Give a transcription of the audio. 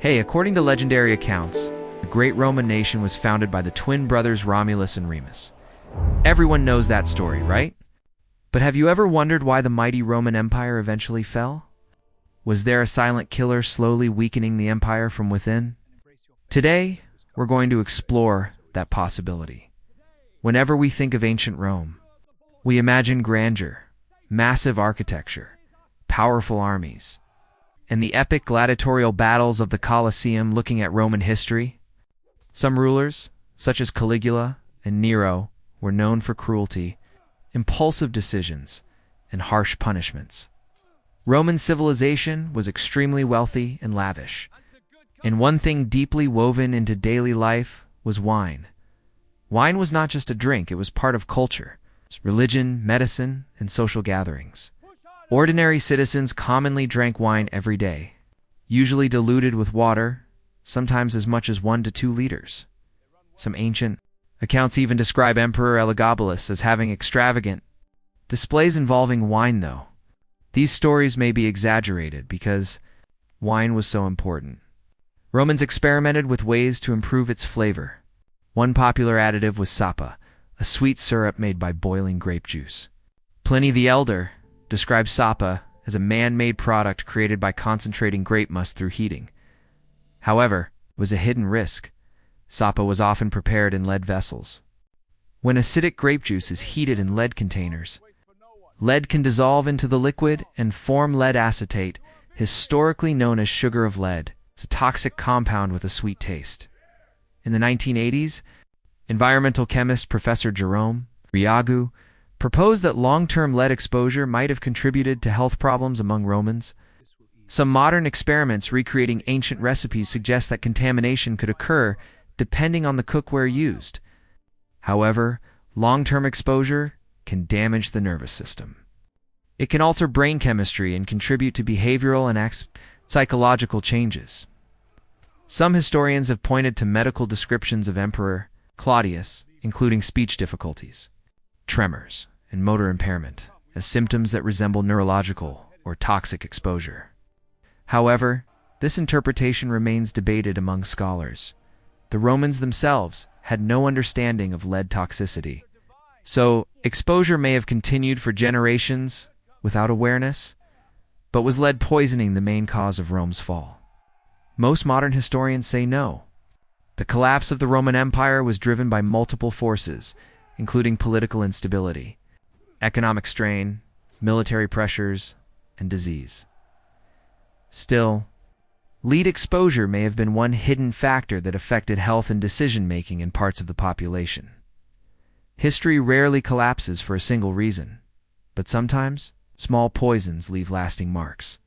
Hey, according to legendary accounts, the great Roman nation was founded by the twin brothers Romulus and Remus. Everyone knows that story, right? But have you ever wondered why the mighty Roman Empire eventually fell? Was there a silent killer slowly weakening the empire from within? Today, we're going to explore that possibility. Whenever we think of ancient Rome, we imagine grandeur, massive architecture, powerful armies, and the epic gladiatorial battles of the Colosseum. Looking at Roman history, some rulers, such as Caligula and Nero, were known for cruelty, impulsive decisions, and harsh punishments. Roman civilization was extremely wealthy and lavish, and one thing deeply woven into daily life was wine. Wine was not just a drink, it was part of culture, religion, medicine, and social gatherings. Ordinary citizens commonly drank wine every day, usually diluted with water, sometimes as much as 1 to 2 liters. Some ancient accounts even describe Emperor Elagabalus as having extravagant displays involving wine, though. These stories may be exaggerated because wine was so important. Romans experimented with ways to improve its flavor. One popular additive was sapa, a sweet syrup made by boiling grape juice. Pliny the Elder describes sapa as a man-made product created by concentrating grape must through heating. However, it was a hidden risk. Sapa was often prepared in lead vessels. When acidic grape juice is heated in lead containers, lead can dissolve into the liquid and form lead acetate, historically known as sugar of lead. It's a toxic compound with a sweet taste. In the 1980s, environmental chemist Professor Jerome Riagu proposed that long-term lead exposure might have contributed to health problems among Romans. Some modern experiments recreating ancient recipes suggest that contamination could occur depending on the cookware used. However, long-term exposure can damage the nervous system. It can alter brain chemistry and contribute to behavioral and psychological changes. Some historians have pointed to medical descriptions of Emperor Claudius, including speech difficulties, tremors, and motor impairment, as symptoms that resemble neurological or toxic exposure. However, this interpretation remains debated among scholars. The Romans themselves had no understanding of lead toxicity, so exposure may have continued for generations without awareness. But was lead poisoning the main cause of Rome's fall? Most modern historians say no. The collapse of the Roman Empire was driven by multiple forces, including political instability, economic strain, military pressures, and disease. Still, lead exposure may have been one hidden factor that affected health and decision-making in parts of the population. History rarely collapses for a single reason, but sometimes small poisons leave lasting marks.